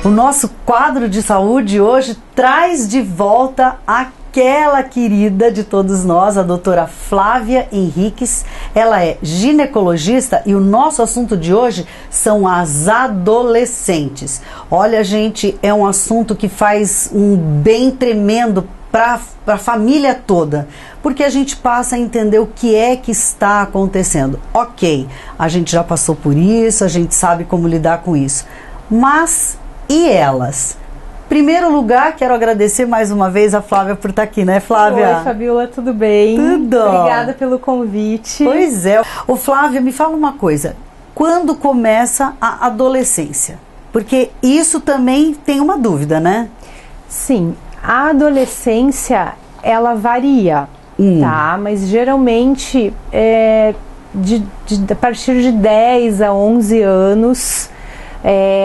O nosso quadro de saúde hoje traz de volta aquela querida de todos nós, a doutora Flávia Henriques. Ela é ginecologista e o nosso assunto de hoje são as adolescentes. Olha, gente, é um assunto que faz um bem tremendo para a família toda, porque a gente passa a entender o que é que está acontecendo. Ok, a gente já passou por isso, a gente sabe como lidar com isso, mas e elas? Primeiro lugar, quero agradecer mais uma vez a Flávia por estar aqui, né, Flávia? Oi, Fabiola, tudo bem? Tudo! Obrigada pelo convite. Pois é. Ô, Flávia, me fala uma coisa, quando começa a adolescência? Porque isso também tem uma dúvida, né? Sim, a adolescência, ela varia, tá? Mas geralmente, a partir de 10 a 11 anos...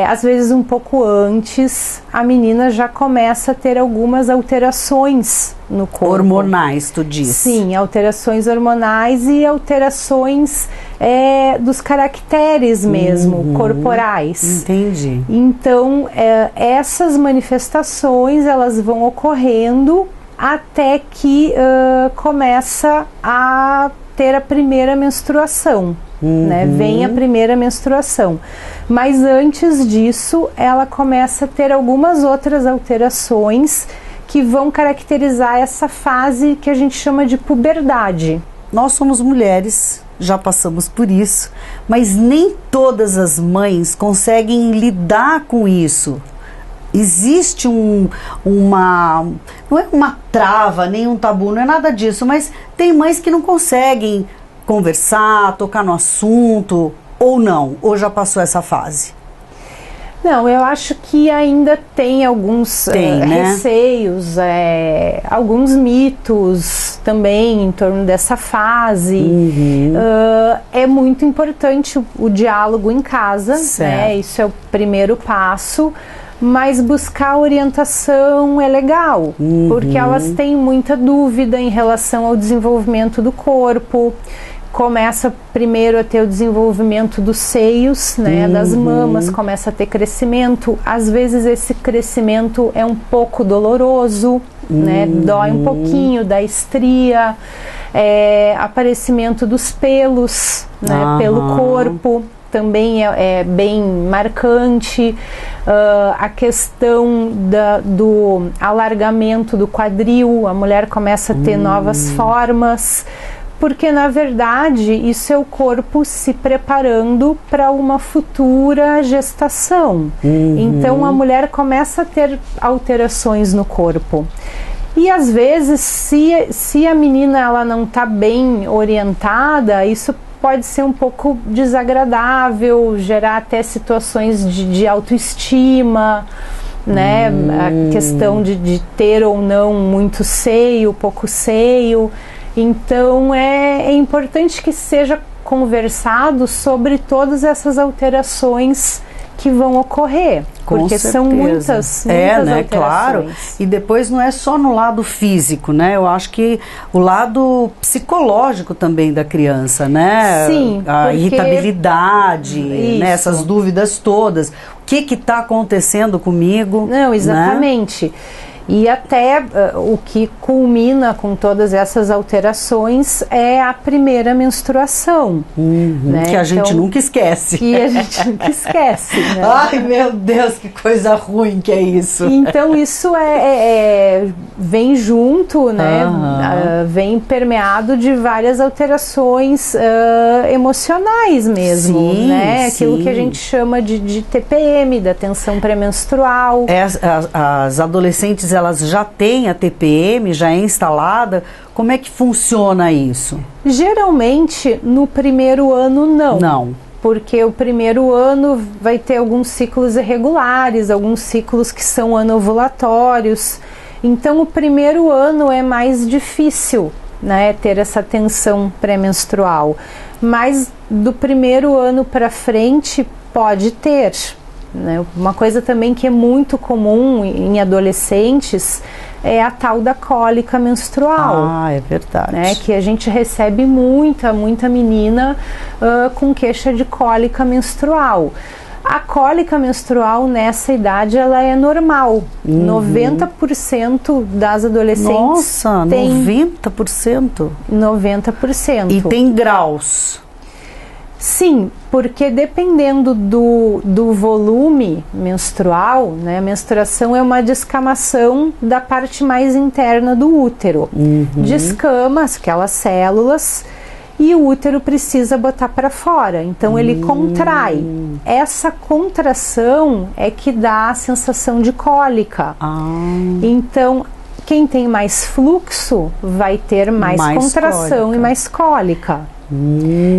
às vezes um pouco antes, a menina já começa a ter algumas alterações no corpo. Hormonais, tu diz? Sim, alterações hormonais e alterações dos caracteres mesmo, corporais. Entendi. Então, essas manifestações, elas vão ocorrendo até que começa a ter a primeira menstruação. Né? Vem a primeira menstruação, mas antes disso ela começa a ter algumas outras alterações que vão caracterizar essa fase que a gente chama de puberdade. Nós somos mulheres, já passamos por isso, mas nem todas as mães conseguem lidar com isso. Existe não é uma trava, nem um tabu, não é nada disso, mas tem mães que não conseguem conversar, tocar no assunto, ou não, ou já passou essa fase? Não, eu acho que ainda tem alguns receios, alguns mitos também em torno dessa fase. É muito importante o diálogo em casa, né? Isso é o primeiro passo. Mas buscar orientação é legal, porque elas têm muita dúvida em relação ao desenvolvimento do corpo. Começa primeiro a ter o desenvolvimento dos seios, né, das mamas, começa a ter crescimento. Às vezes esse crescimento é um pouco doloroso, né, dói um pouquinho, dá estria, aparecimento dos pelos, né, pelo corpo. Também é bem marcante. A questão do alargamento do quadril, a mulher começa a ter novas formas, porque na verdade isso é o corpo se preparando para uma futura gestação. Então a mulher começa a ter alterações no corpo. E às vezes, se a menina ela não está bem orientada, isso pode ser um pouco desagradável, gerar até situações de autoestima, né? A questão de ter ou não muito seio, pouco seio. Então é importante que seja conversado sobre todas essas alterações que vão ocorrer, porque são muitas né? alterações. Claro. E depois não é só no lado físico, né? Eu acho que o lado psicológico também da criança, né? Sim, a irritabilidade, né? Essas dúvidas todas. O que está acontecendo comigo? Não, exatamente. Né? E até o que culmina com todas essas alterações é a primeira menstruação. Né? Que a gente nunca esquece. Que a gente nunca esquece. Né? Ai, meu Deus, que coisa ruim que é isso. Então isso vem junto, né? Vem permeado de várias alterações emocionais mesmo. Sim, né? Aquilo que a gente chama de TPM, da tensão pré-menstrual. As adolescentes, elas já têm a TPM, já é instalada? Como é que funciona isso? Geralmente, no primeiro ano, não. Não. Porque o primeiro ano vai ter alguns ciclos irregulares, alguns ciclos que são anovulatórios. Então, o primeiro ano é mais difícil, né, ter essa tensão pré-menstrual. Mas do primeiro ano para frente, pode ter. Uma coisa também que é muito comum em adolescentes é a tal da cólica menstrual. Ah, é verdade. Né? Que a gente recebe muita menina com queixa de cólica menstrual. A cólica menstrual nessa idade ela é normal. 90% das adolescentes tem 90%? 90%. E tem graus? Sim, porque dependendo do volume menstrual, né, a menstruação é uma descamação da parte mais interna do útero. Descama aquelas células e o útero precisa botar para fora, então ele contrai. Essa contração é que dá a sensação de cólica. Então, quem tem mais fluxo vai ter mais contração cólica. E mais cólica.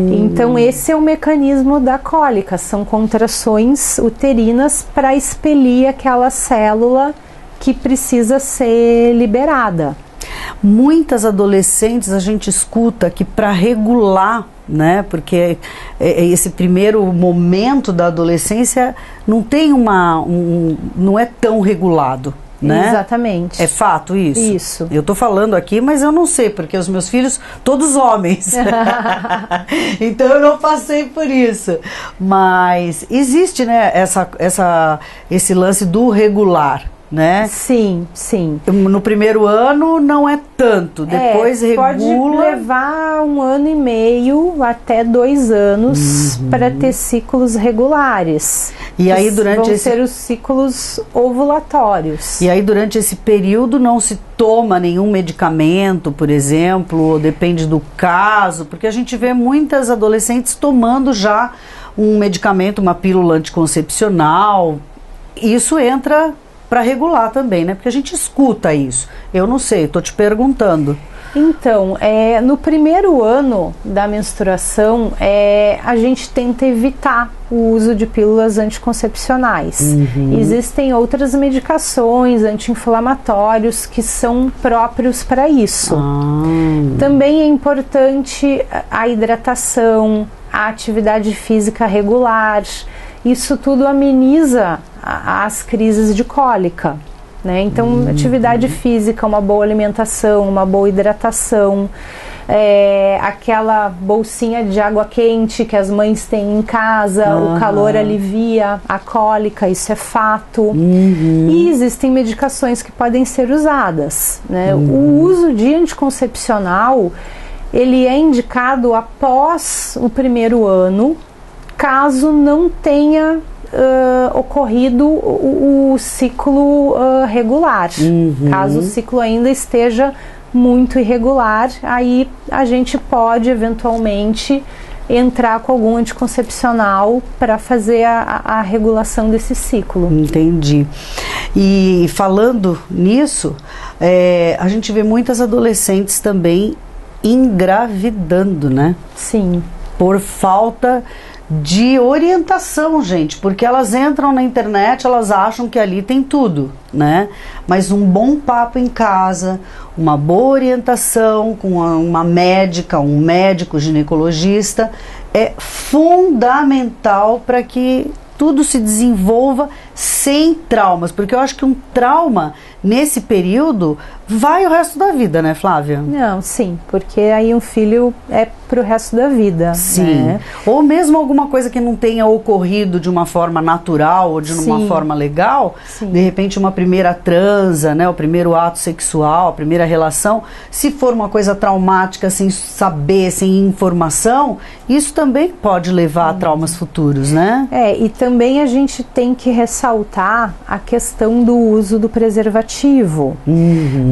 Então esse é o mecanismo da cólica, são contrações uterinas para expelir aquela célula que precisa ser liberada. Muitas adolescentes a gente escuta que para regular, né, porque esse primeiro momento da adolescência não tem não é tão regulado. Né? Exatamente. É fato isso? Isso. Eu tô falando aqui, mas eu não sei, porque os meus filhos, todos homens. Então eu não passei por isso. Mas existe, né, esse lance do regular, né? Sim, sim. No primeiro ano não é tanto, depois regula. Pode levar 1 ano e meio até 2 anos para ter ciclos regulares. E aí durante vão ser os ciclos ovulatórios. E aí durante esse período não se toma nenhum medicamento, por exemplo, ou depende do caso, porque a gente vê muitas adolescentes tomando já um medicamento, uma pílula anticoncepcional. Isso entra para regular também, né? Porque a gente escuta isso. Eu não sei, estou te perguntando. Então, no primeiro ano da menstruação, a gente tenta evitar o uso de pílulas anticoncepcionais. Existem outras medicações, anti-inflamatórios, que são próprios para isso. Também é importante a hidratação, a atividade física regular. Isso tudo ameniza as crises de cólica, né? Então, atividade física, uma boa alimentação, uma boa hidratação, aquela bolsinha de água quente que as mães têm em casa, o calor alivia a cólica, isso é fato. E existem medicações que podem ser usadas, né? O uso de anticoncepcional, ele é indicado após o primeiro ano, caso não tenha ocorrido o ciclo regular. Caso o ciclo ainda esteja muito irregular, aí a gente pode eventualmente entrar com algum anticoncepcional para fazer a regulação desse ciclo. Entendi. E falando nisso, a gente vê muitas adolescentes também engravidando, né? Sim. Por falta de orientação, gente, porque elas entram na internet, elas acham que ali tem tudo, né? Mas um bom papo em casa, uma boa orientação com uma médica, um médico ginecologista é fundamental para que tudo se desenvolva sem traumas, porque eu acho que um trauma nesse período vai o resto da vida, né, Flávia? Não, sim, porque aí um filho é pro resto da vida. Sim. Né? Ou mesmo alguma coisa que não tenha ocorrido de uma forma natural ou de uma forma legal, de repente uma primeira transa, né, o primeiro ato sexual, a primeira relação, se for uma coisa traumática sem saber, sem informação, isso também pode levar a traumas futuros, né? E também a gente tem que ressaltar a questão do uso do preservativo.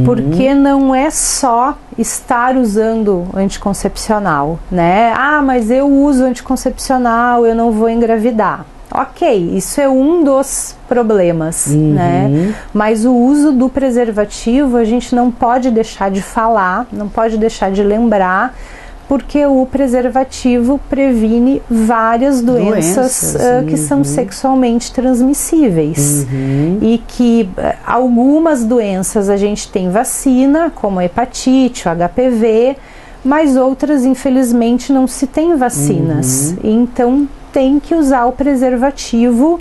Porque não é só estar usando anticoncepcional, né? Ah, mas eu uso anticoncepcional, eu não vou engravidar. Ok, isso é um dos problemas, né? Mas o uso do preservativo a gente não pode deixar de falar, não pode deixar de lembrar, porque o preservativo previne várias doenças que são sexualmente transmissíveis. E que algumas doenças a gente tem vacina, como a hepatite, o HPV, mas outras, infelizmente, não se tem vacinas. Então, tem que usar o preservativo,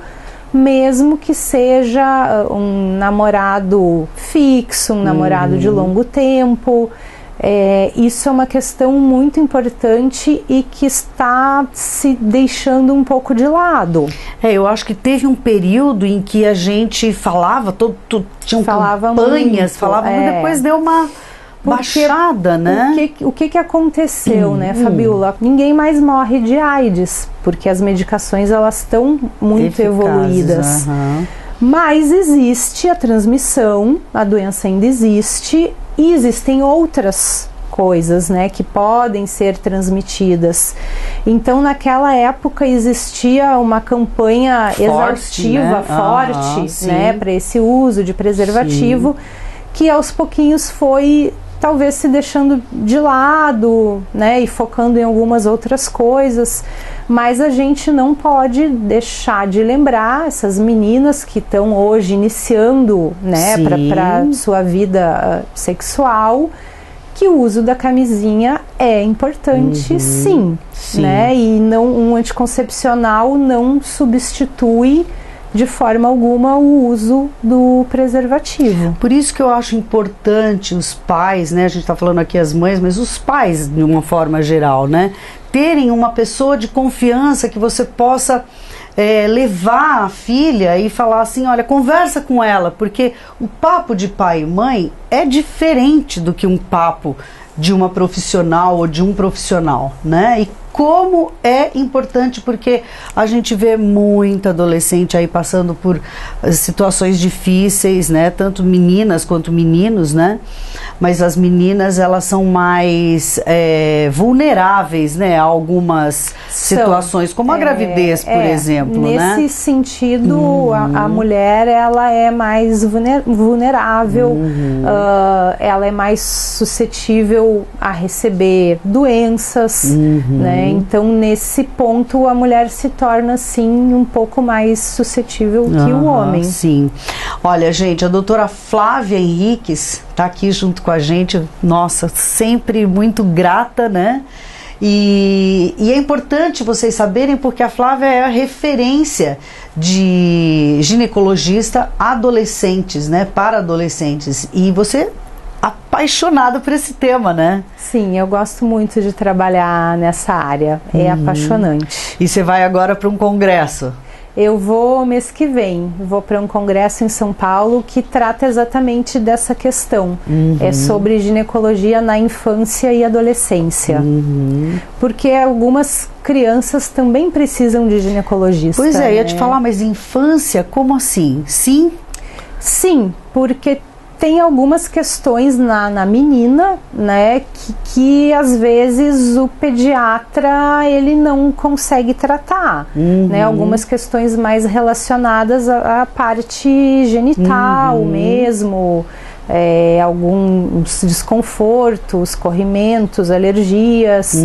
mesmo que seja um namorado fixo, um namorado de longo tempo. Isso é uma questão muito importante e que está se deixando um pouco de lado. Eu acho que teve um período em que a gente falava, tinham campanhas, mas depois deu uma baixada, né? O que aconteceu, né, Fabiola? Ninguém mais morre de AIDS, porque as medicações elas estão muito evoluídas. Mas existe a transmissão, a doença ainda existe, e existem outras coisas, né, que podem ser transmitidas. Então, naquela época existia uma campanha exaustiva, forte, né, para esse uso de preservativo, que aos pouquinhos foi talvez se deixando de lado, né, e focando em algumas outras coisas, mas a gente não pode deixar de lembrar essas meninas que estão hoje iniciando, né, para sua vida sexual, que o uso da camisinha é importante, sim, né, e um anticoncepcional não substitui de forma alguma o uso do preservativo. Por isso que eu acho importante os pais, né, a gente está falando aqui as mães, mas os pais de uma forma geral, né, terem uma pessoa de confiança que você possa levar a filha e falar assim, olha, conversa com ela, porque o papo de pai e mãe é diferente do que um papo de uma profissional ou de um profissional, né? E como é importante, porque a gente vê muita adolescente aí passando por situações difíceis, né? Tanto meninas quanto meninos, né? Mas as meninas, elas são mais vulneráveis, né? A algumas situações, como a gravidez, por exemplo, né? Nesse sentido, a mulher, ela é mais vulnerável, ela é mais suscetível a receber doenças, né? Então, nesse ponto, a mulher se torna, sim, um pouco mais suscetível que o homem. Sim. Olha, gente, a doutora Flávia Henriques está aqui junto com a gente. Nossa, sempre muito grata, né? E é importante vocês saberem, porque a Flávia é a referência de ginecologista adolescentes, né? Para adolescentes. E você apaixonada por esse tema, né? Sim, eu gosto muito de trabalhar nessa área, é apaixonante. E você vai agora para um congresso? Eu vou mês que vem, vou para um congresso em São Paulo que trata exatamente dessa questão. É sobre ginecologia na infância e adolescência. Porque algumas crianças também precisam de ginecologista. Pois é, eu ia te falar, mas infância, como assim? Sim? Sim, porque tem algumas questões na menina, né, que às vezes o pediatra ele não consegue tratar, né, algumas questões mais relacionadas à parte genital mesmo, alguns desconfortos, corrimentos, alergias,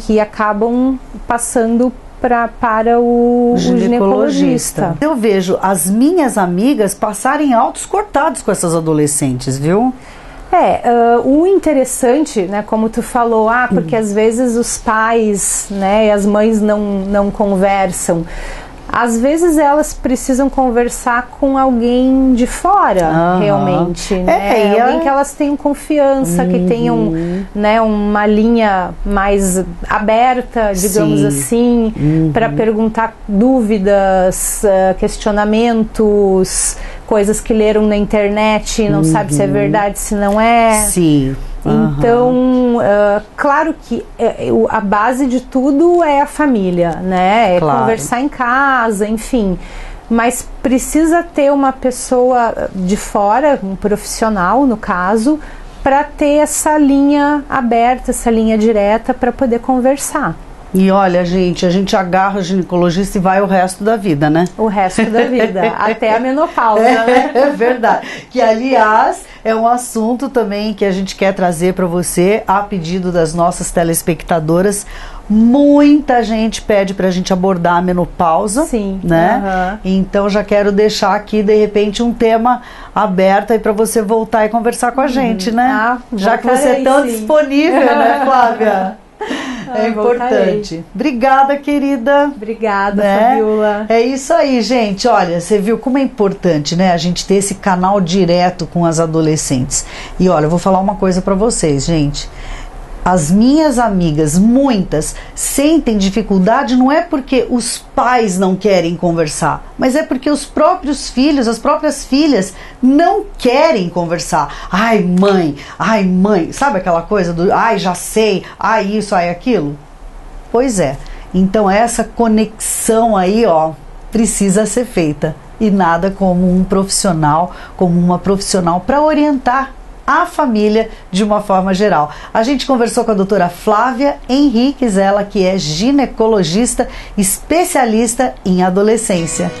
que acabam passando para o ginecologista. Eu vejo as minhas amigas passarem altos cortados com essas adolescentes, viu? O interessante, né, como tu falou, porque às vezes os pais, né, e as mães não conversam. Às vezes elas precisam conversar com alguém de fora, realmente, né? Alguém que elas tenham confiança, que tenham, né, uma linha mais aberta, digamos assim, para perguntar dúvidas, questionamentos, coisas que leram na internet, não sabe se é verdade, se não é. Sim. Então, claro que a base de tudo é a família, né? Conversar em casa, enfim. Mas precisa ter uma pessoa de fora, um profissional, no caso, para ter essa linha aberta, essa linha direta para poder conversar. E olha, gente, a gente agarra o ginecologista e vai o resto da vida, né? O resto da vida, até a menopausa, né? É verdade. Que, aliás, é um assunto também que a gente quer trazer para você, a pedido das nossas telespectadoras. Muita gente pede pra gente abordar a menopausa, né? Então já quero deixar aqui, de repente, um tema aberto aí pra você voltar e conversar com a gente, né? Já que você é tão disponível, né, Flávia? É importante. Obrigada, querida. Obrigada, Fabiola. É isso aí, gente. Olha, você viu como é importante, né? A gente ter esse canal direto com as adolescentes. E olha, eu vou falar uma coisa pra vocês, gente. As minhas amigas, muitas, sentem dificuldade não é porque os pais não querem conversar, mas é porque os próprios filhos, as próprias filhas não querem conversar. Ai, mãe, sabe aquela coisa do ai, já sei, ai, isso, ai, aquilo? Pois é, então essa conexão aí, ó, precisa ser feita. E nada como um profissional, como uma profissional para orientar a família de uma forma geral. A gente conversou com a doutora Flávia Henriques, ela que é ginecologista especialista em adolescência.